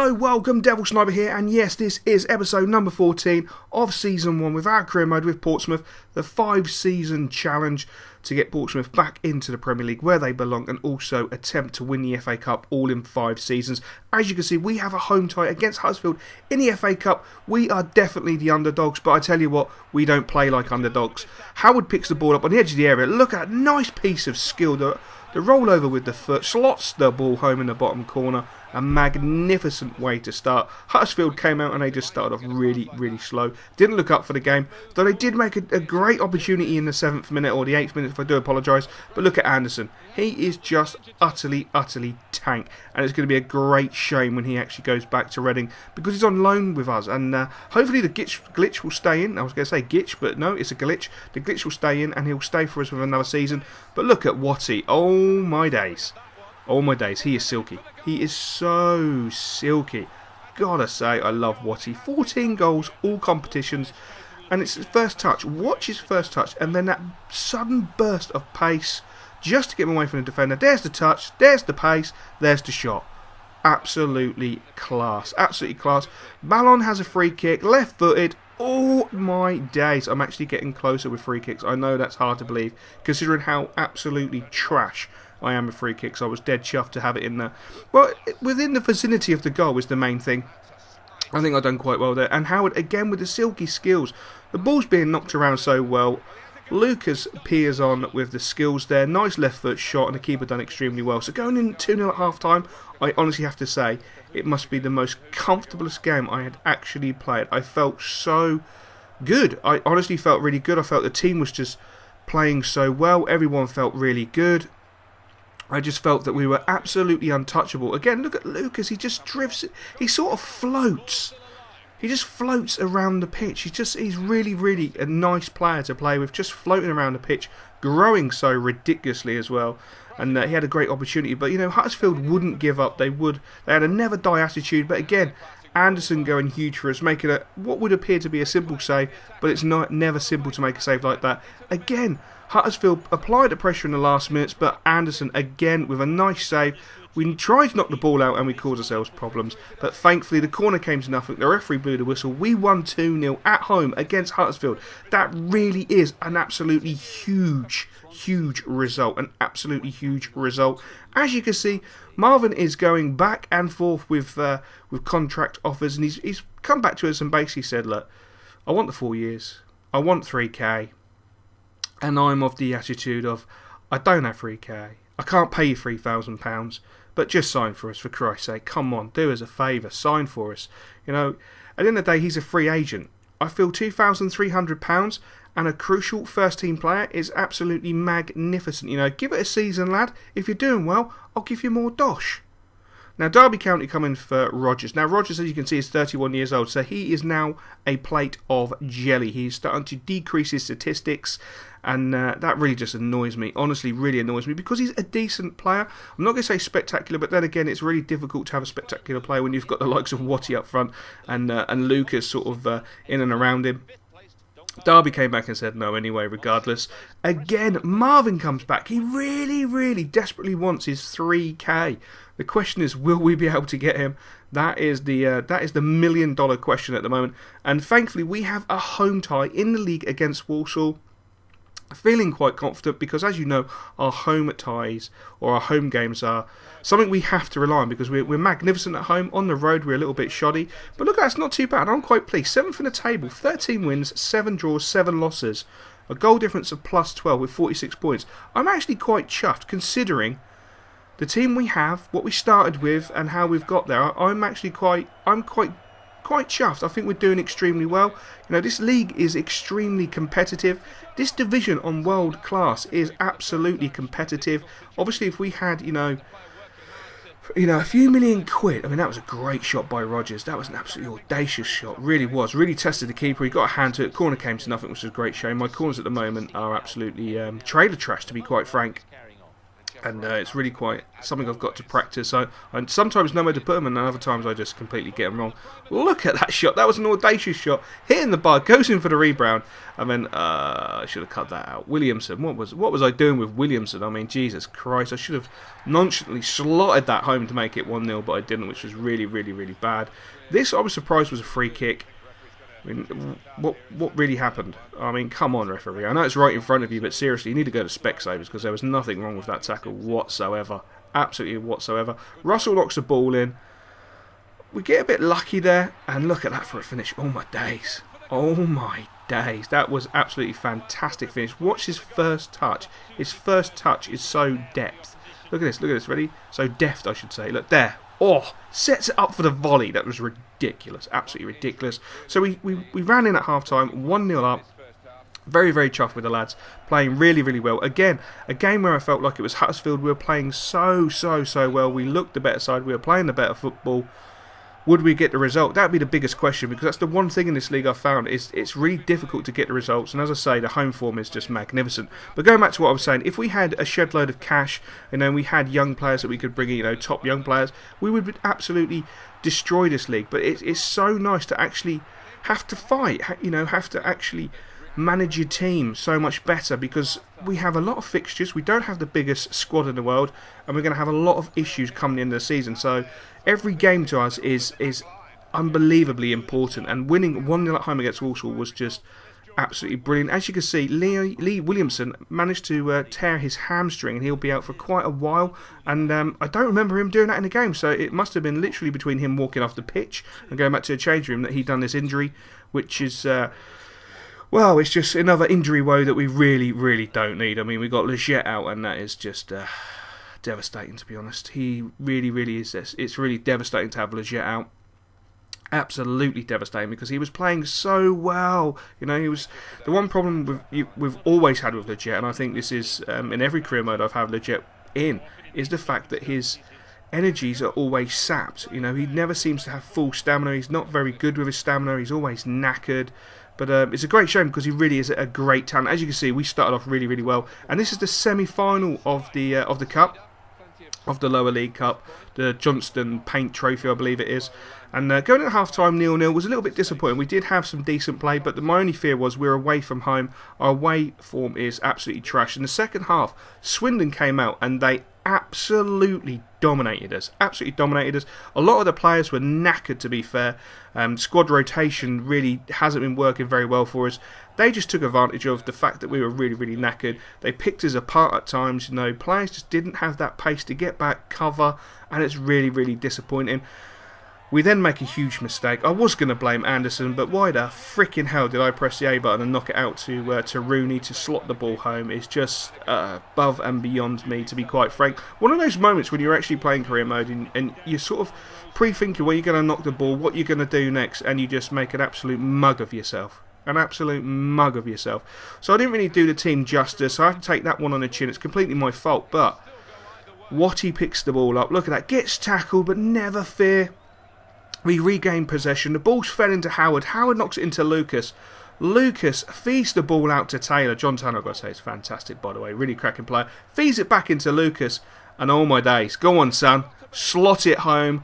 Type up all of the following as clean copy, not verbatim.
Hello, welcome, Devil Sniper here, and yes, this is episode number 14 of Season 1 with our career mode with Portsmouth, the 5-season challenge to get Portsmouth back into the Premier League where they belong and also attempt to win the FA Cup all in 5 seasons. As you can see, we have a home tie against Huddersfield in the FA Cup. We are definitely the underdogs, but I tell you what, we don't play like underdogs. Howard picks the ball up on the edge of the area. Look at a nice piece of skill. The rollover with the foot, slots the ball home in the bottom corner. A magnificent way to start. Huddersfield came out and they just started off really slow. Didn't look up for the game, though they did make a great opportunity in the 7th minute or the 8th minute, if I do apologise. But look at Anderson. He is just utterly tank. And it's going to be a great shame when he actually goes back to Reading because he's on loan with us. And hopefully the glitch will stay in. I was going to say glitch, but no, it's a glitch. The glitch will stay in and he'll stay for us with another season. But look at Watty. Oh my days. Oh my days, he is silky. He is so silky. Gotta say, I love Watty. 14 goals, all competitions. And it's his first touch. Watch his first touch. And then that sudden burst of pace just to get him away from the defender. There's the touch. There's the pace. There's the shot. Absolutely class. Absolutely class. Ballon has a free kick. Left-footed. Oh my days. I'm actually getting closer with free kicks. I know that's hard to believe considering how absolutely trash I am with free kicks. I was dead chuffed to have it in there. Well, within the vicinity of the goal is the main thing. I think I've done quite well there. And Howard, again, with the silky skills. The ball's being knocked around so well. Lucas peers on with the skills there. Nice left foot shot and the keeper done extremely well. So going in 2-0 at half time, I honestly have to say, it must be the most comfortablest game I had actually played. I felt so good. I honestly felt really good. I felt the team was just playing so well. Everyone felt really good. I just felt that we were absolutely untouchable. Again, look at Lucas. He just drifts. He sort of floats. He just floats around the pitch. He's really a nice player to play with. Just floating around the pitch. Growing so ridiculously as well. And he had a great opportunity. But, you know, Huddersfield wouldn't give up. They had a never die attitude. But again, Anderson going huge for us. Making what would appear to be a simple save. But it's never simple to make a save like that. Again, Huddersfield applied the pressure in the last minutes, but Anderson again with a nice save. We tried to knock the ball out and we caused ourselves problems, but thankfully the corner came to nothing. The referee blew the whistle. We won 2-0 at home against Huddersfield. That really is an absolutely huge result. An absolutely huge result. As you can see, Marvin is going back and forth with contract offers, and he's come back to us and basically said, look, I want the 4 years. I want 3k. And I'm of the attitude of, I don't have 3k. I can't pay you £3,000, but just sign for us, for Christ's sake. Come on, do us a favour, sign for us. You know, at the end of the day, he's a free agent. I feel £2,300 and a crucial first-team player is absolutely magnificent. You know, give it a season, lad. If you're doing well, I'll give you more dosh. Now, Derby County coming for Rogers. Now, Rogers, as you can see, is 31 years old, so he is now a plate of jelly. He's starting to decrease his statistics, and that really just annoys me. Honestly, really annoys me, because he's a decent player. I'm not going to say spectacular, but then again, it's really difficult to have a spectacular player when you've got the likes of Watty up front and Lucas sort of in and around him. Derby came back and said no anyway, regardless. Again, Marvin comes back. He really desperately wants his 3k. The question is, will we be able to get him? That is the million-dollar question at the moment. And thankfully, we have a home tie in the league against Walsall. Feeling quite confident because, as you know, our home ties or our home games are something we have to rely on because we're magnificent at home. On the road, we're a little bit shoddy. But look, that's not too bad. I'm quite pleased. 7th in the table, 13 wins, 7 draws, 7 losses. A goal difference of plus 12 with 46 points. I'm actually quite chuffed considering the team we have, what we started with, and how we've got there. I'm quite chuffed. I think we're doing extremely well. You know, this league is extremely competitive. This division on world class is absolutely competitive. Obviously, if we had, you know, a few million quid. I mean, that was a great shot by Rogers. That was an absolutely audacious shot. Really was. Really tested the keeper. He got a hand to it. Corner came to nothing, which is a great shame. My corners at the moment are absolutely trailer trash, to be quite frank. And it's really quite something I've got to practice. So I sometimes know where to put them, and other times I just completely get them wrong. Look at that shot. That was an audacious shot. Hitting the bar, goes in for the rebound. And then I should have cut that out. Williamson. What was I doing with Williamson? I mean, Jesus Christ. I should have nonchalantly slotted that home to make it 1-0, but I didn't, which was really, really, really bad. This, I was surprised, was a free kick. I mean, what really happened? I mean, come on, referee. I know it's right in front of you, but seriously, you need to go to Specsavers because there was nothing wrong with that tackle whatsoever. Absolutely whatsoever. Russell knocks the ball in. We get a bit lucky there, and look at that for a finish. Oh my days. Oh my days. That was absolutely fantastic finish. Watch his first touch. His first touch is so depth. Look at this, look at this. Ready? So deft, I should say. Look there. Oh, sets it up for the volley. That was ridiculous. Absolutely ridiculous. So we ran in at half-time, 1-0 up. Very, very chuffed with the lads. Playing really, really well. Again, a game where I felt like it was Huddersfield. We were playing so well. We looked the better side. We were playing the better football. Would we get the result? That would be the biggest question, because that's the one thing in this league I've found is it's really difficult to get the results. And as I say, the home form is just magnificent. But going back to what I was saying, if we had a shed load of cash, and we had young players that we could bring in, top young players, we would absolutely destroy this league. But it's so nice to actually have to fight, have to actually manage your team so much better, because we have a lot of fixtures. We don't have the biggest squad in the world, and we're going to have a lot of issues coming into the season. So every game to us is unbelievably important, and winning 1-0 at home against Walsall was just absolutely brilliant. As you can see, Lee Williamson managed to tear his hamstring, and he'll be out for quite a while, and I don't remember him doing that in the game, so it must have been literally between him walking off the pitch and going back to the change room that he'd done this injury, which is well, it's just another injury woe that we really, really don't need. I mean, we got Leggett out, and that is just devastating, to be honest. He really, really is this. It's really devastating to have Leggett out. Absolutely devastating, because he was playing so well. He was the one problem we've always had with Leggett, and I think this is in every career mode I've had Leggett in, is the fact that his energies are always sapped. He never seems to have full stamina. He's not very good with his stamina. He's always knackered. But it's a great shame, because he really is a great talent. As you can see, we started off really, really well. And this is the semi-final of the cup, of the lower league cup, the Johnston Paint Trophy, I believe it is. And going at half-time 0-0 was a little bit disappointing. We did have some decent play, but my only fear was we're away from home. Our away form is absolutely trash. In the second half, Swindon came out and they absolutely dominated us. Absolutely dominated us. A lot of the players were knackered, to be fair. Squad rotation really hasn't been working very well for us. They just took advantage of the fact that we were really, really knackered. They picked us apart at times. Players just didn't have that pace to get back, cover, and it's really, really disappointing. We then make a huge mistake. I was going to blame Anderson, but why the frickin' hell did I press the A button and knock it out to Rooney to slot the ball home? It's just above and beyond me, to be quite frank. One of those moments when you're actually playing career mode and you're sort of pre-thinking where you're going to knock the ball, what you're going to do next, and you just make an absolute mug of yourself. An absolute mug of yourself. So I didn't really do the team justice. I have to take that one on the chin. It's completely my fault, but Watty picks the ball up. Look at that. Gets tackled, but never fear. We regain possession. The ball's fell into Howard. Howard knocks it into Lucas. Lucas feeds the ball out to Taylor. John Tanner, I've got to say, is fantastic, by the way. Really cracking player. Feeds it back into Lucas. And oh my days. Go on, son. Slot it home.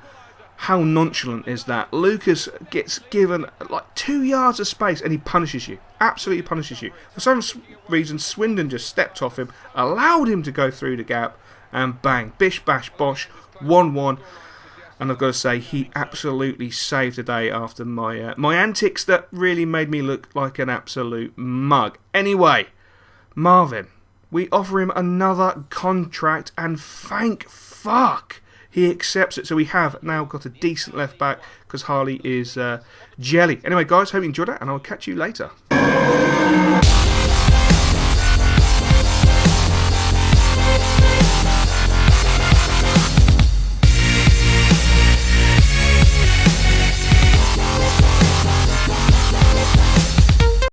How nonchalant is that? Lucas gets given like 2 yards of space and he punishes you. Absolutely punishes you. For some reason, Swindon just stepped off him, allowed him to go through the gap, and bang. Bish, bash, bosh. 1-1. And I've got to say, he absolutely saved the day after my antics that really made me look like an absolute mug. Anyway, Marvin, we offer him another contract, and thank fuck he accepts it. So we have now got a decent left back, because Harley is jelly. Anyway, guys, hope you enjoyed it, and I'll catch you later.